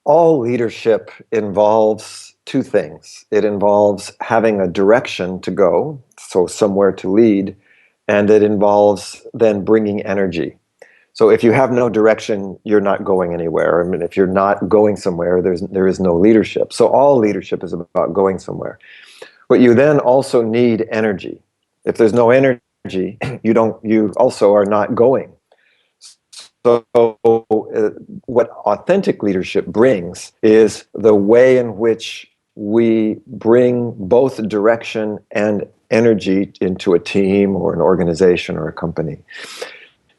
All leadership involves two things. It involves having a direction to go, so somewhere to lead, and it involves then bringing energy. So if you have no direction, you're not going anywhere. I mean, if you're not going somewhere, there is no leadership. So all leadership is about going somewhere. But you then also need energy. If there's no energy, you also are not going. So, what authentic leadership brings is the way in which we bring both direction and energy into a team or an organization or a company.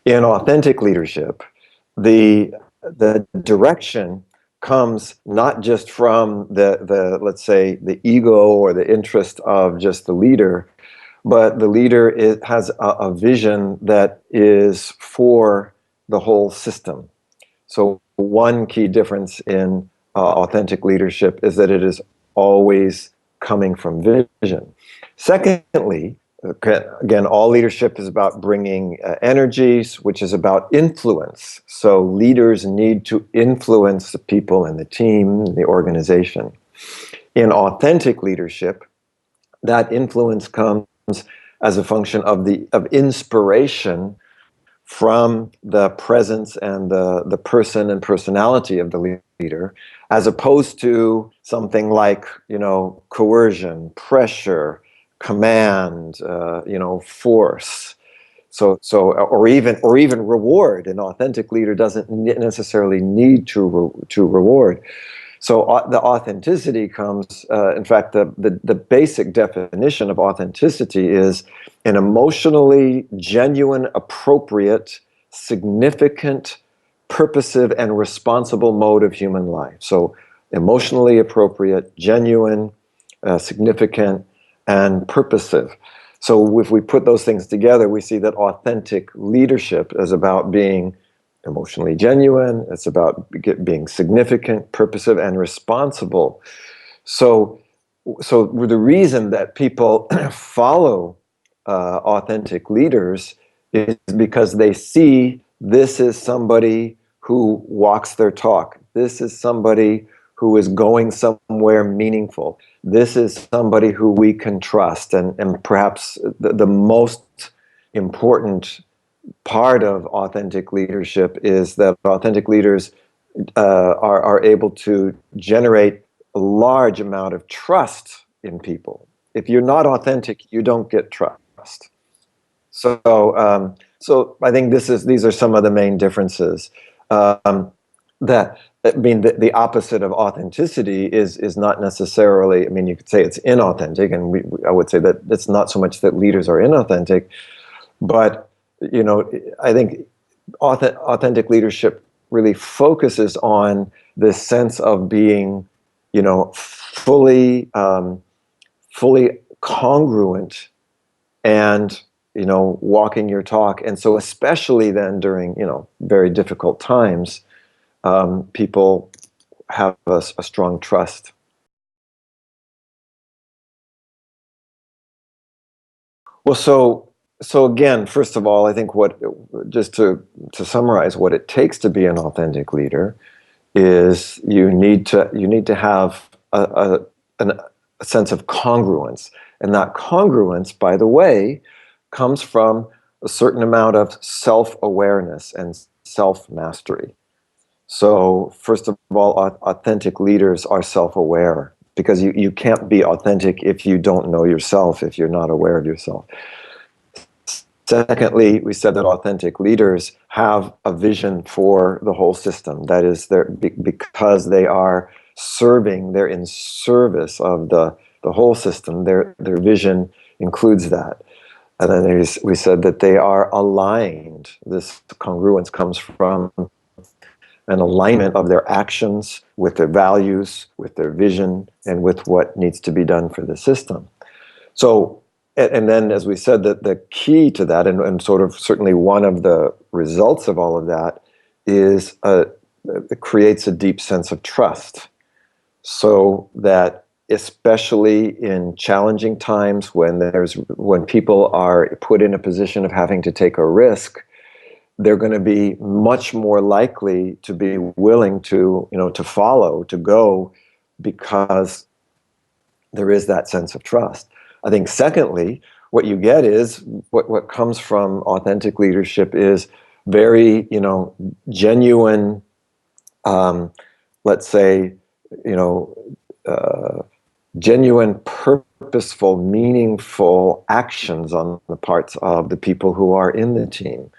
In authentic leadership, the direction comes not just from the let's say the ego or the interest of just the leader, but the leader has a vision that is for the whole system. So one key difference in authentic leadership is that it is always coming from vision. Secondly, again, all leadership is about bringing energies, which is about influence. So leaders need to influence the people in the team, the organization. In authentic leadership, that influence comes as a function of inspiration from the presence and the person and personality of the leader, as opposed to something like, coercion, pressure, command, force. Or even reward. An authentic leader doesn't necessarily need to reward. So the authenticity comes, in fact, the basic definition of authenticity is an emotionally genuine, appropriate, significant, purposive, and responsible mode of human life. So emotionally appropriate, genuine, significant, and purposive. So if we put those things together, we see that authentic leadership is about being emotionally genuine. It's about being significant, purposive, and responsible. So the reason that people follow authentic leaders is because they see this is somebody who walks their talk. This is somebody who is going somewhere meaningful. This is somebody who we can trust. And perhaps the most important part of authentic leadership is that authentic leaders are able to generate a large amount of trust in people. If you're not authentic, you don't get trust. So I think these are some of the main differences. The opposite of authenticity is not necessarily. I mean, you could say it's inauthentic, and I would say that it's not so much that leaders are inauthentic, but I think authentic leadership really focuses on this sense of being, fully congruent and, walking your talk. And so especially then during, very difficult times, people have a strong trust. Well, so again, first of all, I think just to summarize, what it takes to be an authentic leader is you need to have a sense of congruence, and that congruence, by the way, comes from a certain amount of self-awareness and self-mastery. So first of all, authentic leaders are self-aware, because you can't be authentic if you don't know yourself, if you're not aware of yourself. Secondly, we said that authentic leaders have a vision for the whole system. That is, because they are serving, they're in service of the whole system. Their vision includes that. And then we said that they are aligned. This congruence comes from an alignment of their actions with their values, with their vision, and with what needs to be done for the system. So, and then, as we said, that the key to that, and sort of certainly one of the results of all of that, is it creates a deep sense of trust. So that especially in challenging times when people are put in a position of having to take a risk, they're going to be much more likely to be willing to, to follow, to go, because there is that sense of trust. I think secondly, what you get is what comes from authentic leadership is very, genuine, let's say, you know, uh, genuine, purposeful, meaningful actions on the parts of the people who are in the team.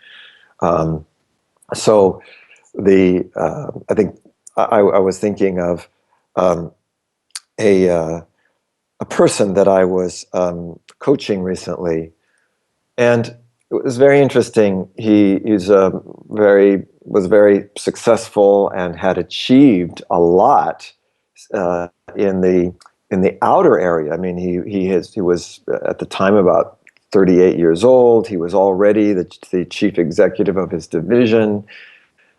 Um, so I think I was thinking of um, a a person that I was coaching recently, and it was very interesting. Was very successful and had achieved a lot uh, in the outer area. I mean, he was at the time about 38 years old. He was already the chief executive of his division,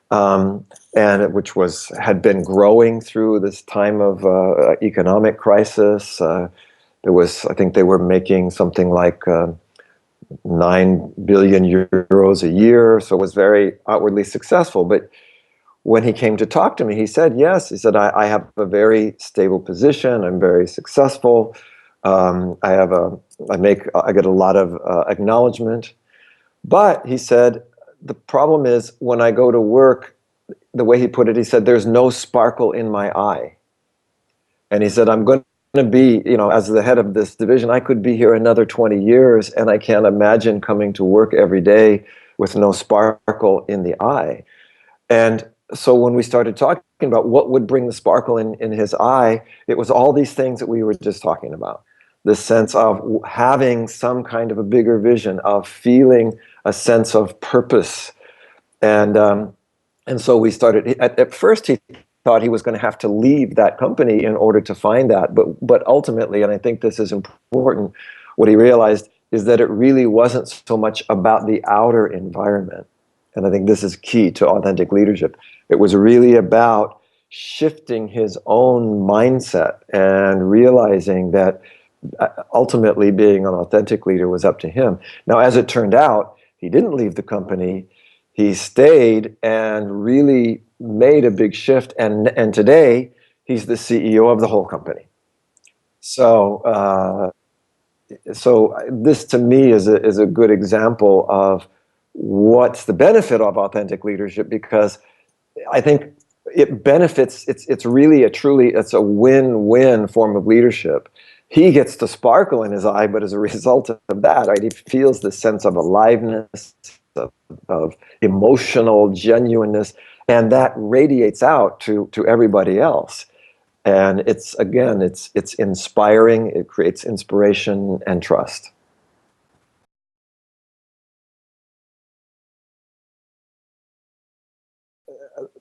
and which had been growing through this time of economic crisis. I think they were making something like 9 billion euros a year, so it was very outwardly successful. But when he came to talk to me, he said, yes, he said, I have a very stable position. I'm very successful. I get a lot of acknowledgement. But he said, the problem is when I go to work, the way he put it, he said, there's no sparkle in my eye. And he said, I'm going to be, as the head of this division, I could be here another 20 years, and I can't imagine coming to work every day with no sparkle in the eye. And so when we started talking about what would bring the sparkle in his eye, it was all these things that we were just talking about. This sense of having some kind of a bigger vision, of feeling a sense of purpose. And so we started, at first he thought he was going to have to leave that company in order to find that. But ultimately, and I think this is important, what he realized is that it really wasn't so much about the outer environment. And I think this is key to authentic leadership. It was really about shifting his own mindset and realizing that ultimately being an authentic leader was up to him. Now, as it turned out, he didn't leave the company. He stayed and really made a big shift. And today, he's the CEO of the whole company. So this to me is a good example of what's the benefit of authentic leadership, because I think it benefits, it's really it's a win-win form of leadership. He gets to sparkle in his eye, but as a result of that, right, he feels this sense of aliveness, of emotional genuineness, and that radiates out to everybody else. And it's inspiring. It creates inspiration and trust.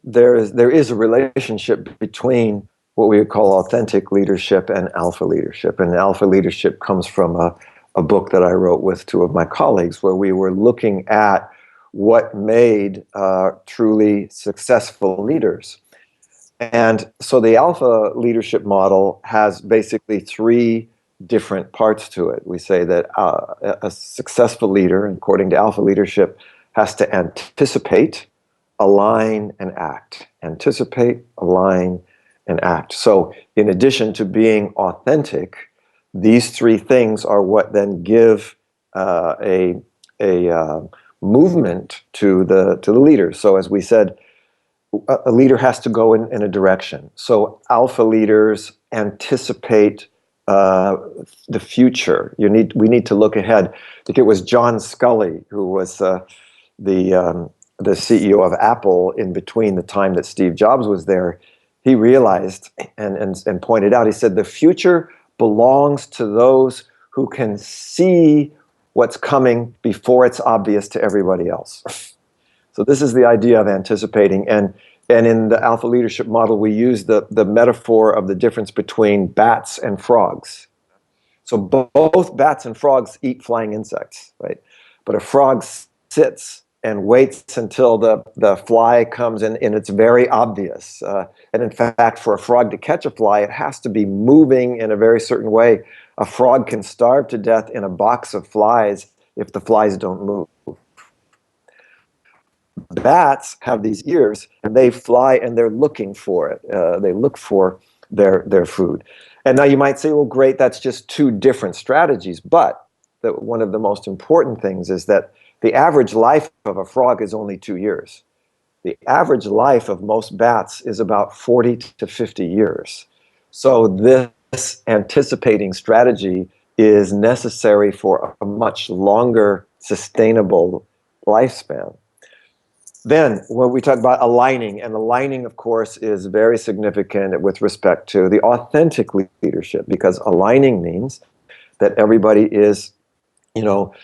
There is a relationship between what we would call authentic leadership and alpha leadership. And alpha leadership comes from a book that I wrote with two of my colleagues, where we were looking at what made truly successful leaders. And so the alpha leadership model has basically three different parts to it. We say that a successful leader, according to alpha leadership, has to anticipate, align, and act. Anticipate, align, and act. So in addition to being authentic, these three things are what then give a movement to the leader. So as we said, a leader has to go in a direction. So alpha leaders anticipate the future. We need to look ahead. I think it was John Scully who was the CEO of Apple in between the time that Steve Jobs was there. He realized and pointed out, he said, the future belongs to those who can see what's coming before it's obvious to everybody else. So this is the idea of anticipating. And in the alpha leadership model, we use the metaphor of the difference between bats and frogs. So both bats and frogs eat flying insects, right? But a frog sits and waits until the fly comes in, and it's very obvious. And in fact, for a frog to catch a fly, it has to be moving in a very certain way. A frog can starve to death in a box of flies if the flies don't move. bats have these ears, and they fly and they're looking for it. They look for their food. And now you might say, well, great, that's just two different strategies. But one of the most important things is that the average life of a frog is only 2 years. The average life of most bats is about 40 to 50 years. So this anticipating strategy is necessary for a much longer, sustainable lifespan. Then, when we talk about aligning, and aligning, of course, is very significant with respect to the authentic leadership, because aligning means that everybody is, you know,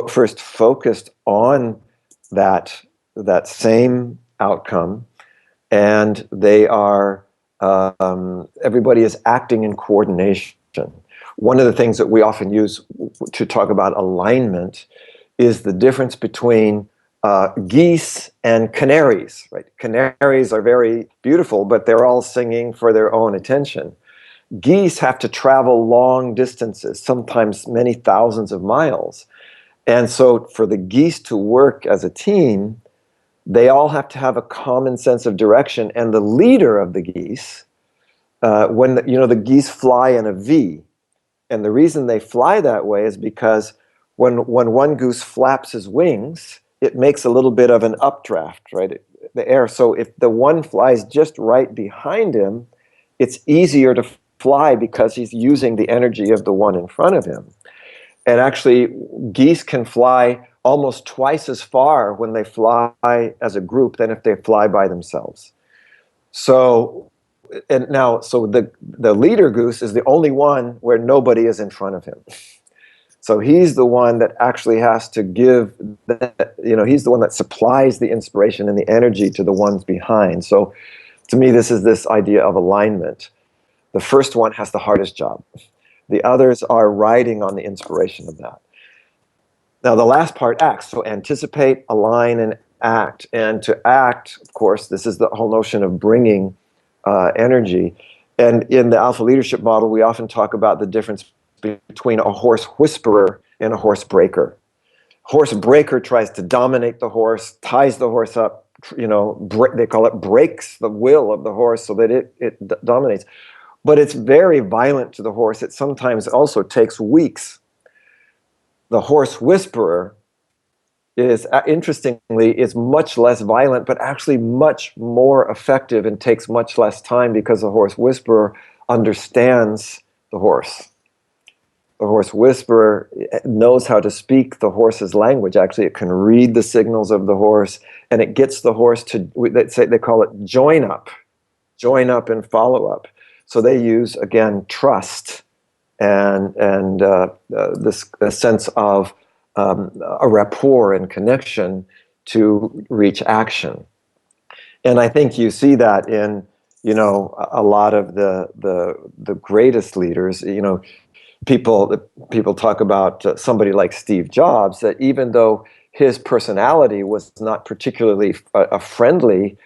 first focused on that same outcome, and they are everybody is acting in coordination. One of the things that we often use to talk about alignment is the difference between geese and canaries, right? Canaries are very beautiful, but they're all singing for their own attention. Geese have to travel long distances, sometimes many thousands of miles. And so for the geese to work as a team, they all have to have a common sense of direction. And the leader of the geese, the geese fly in a V. And the reason they fly that way is because when one goose flaps his wings, it makes a little bit of an updraft, right? The air. So if the one flies just right behind him, it's easier to fly because he's using the energy of the one in front of him. And actually, geese can fly almost twice as far when they fly as a group than if they fly by themselves. So the leader goose is the only one where nobody is in front of him. So he's the one that actually has to give that, he's the one that supplies the inspiration and the energy to the ones behind. So to me, this is this idea of alignment. The first one has the hardest job. The others are riding on the inspiration of that. Now, the last part, acts. So anticipate, align, and act. And to act, of course, this is the whole notion of bringing energy. And in the Alpha Leadership Model, we often talk about the difference between a horse whisperer and a horse breaker. Horse breaker tries to dominate the horse, ties the horse up, they call it breaks the will of the horse so that it dominates. But it's very violent to the horse. It sometimes also takes weeks. The horse whisperer is, interestingly, is much less violent, but actually much more effective and takes much less time because the horse whisperer understands the horse. The horse whisperer knows how to speak the horse's language. Actually, it can read the signals of the horse, and it gets the horse to, they call it join up and follow up. So they use, again, trust and this sense of a rapport and connection to reach action. And I think you see that in, a lot of the greatest leaders. People talk about somebody like Steve Jobs, that even though his personality was not particularly friendly,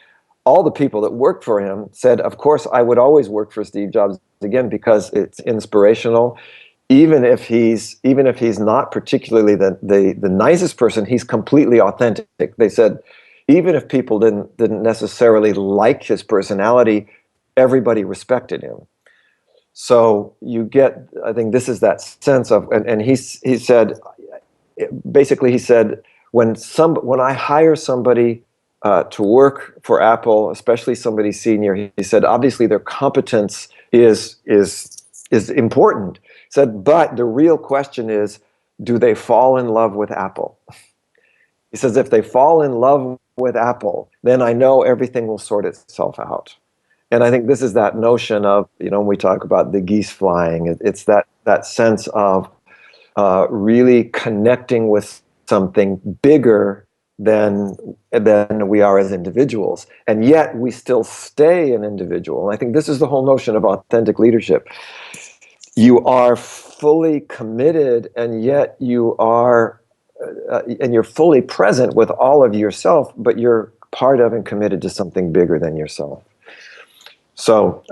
all the people that worked for him said, of course, I would always work for Steve Jobs again because it's inspirational. Even if he's not particularly the nicest person, he's completely authentic. They said, even if people didn't necessarily like his personality, everybody respected him. So you get, I think this is that sense of, and he said, basically he said, when I hire somebody to work for Apple, especially somebody senior, he said, obviously their competence is important. He said, but the real question is, do they fall in love with Apple? He says, if they fall in love with Apple, then I know everything will sort itself out. And I think this is that notion of, when we talk about the geese flying, it's that sense of really connecting with something bigger than we are as individuals. And yet we still stay an individual. And I think this is the whole notion of authentic leadership. You are fully committed, and yet you are, and you're fully present with all of yourself, but you're part of and committed to something bigger than yourself. So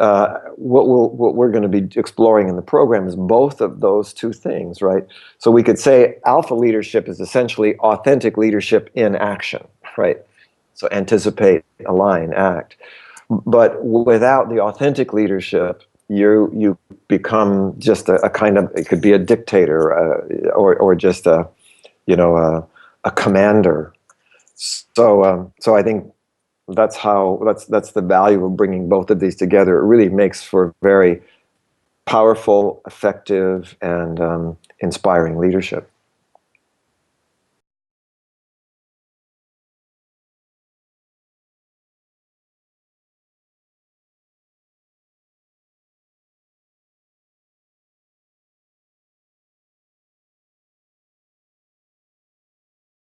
what we're going to be exploring in the program is both of those two things, right? So we could say alpha leadership is essentially authentic leadership in action, right? So anticipate, align, act. But without the authentic leadership, you become just a kind of, it could be a dictator, or just a, a commander. So I think that's the value of bringing both of these together. It really makes for very powerful, effective, and inspiring leadership.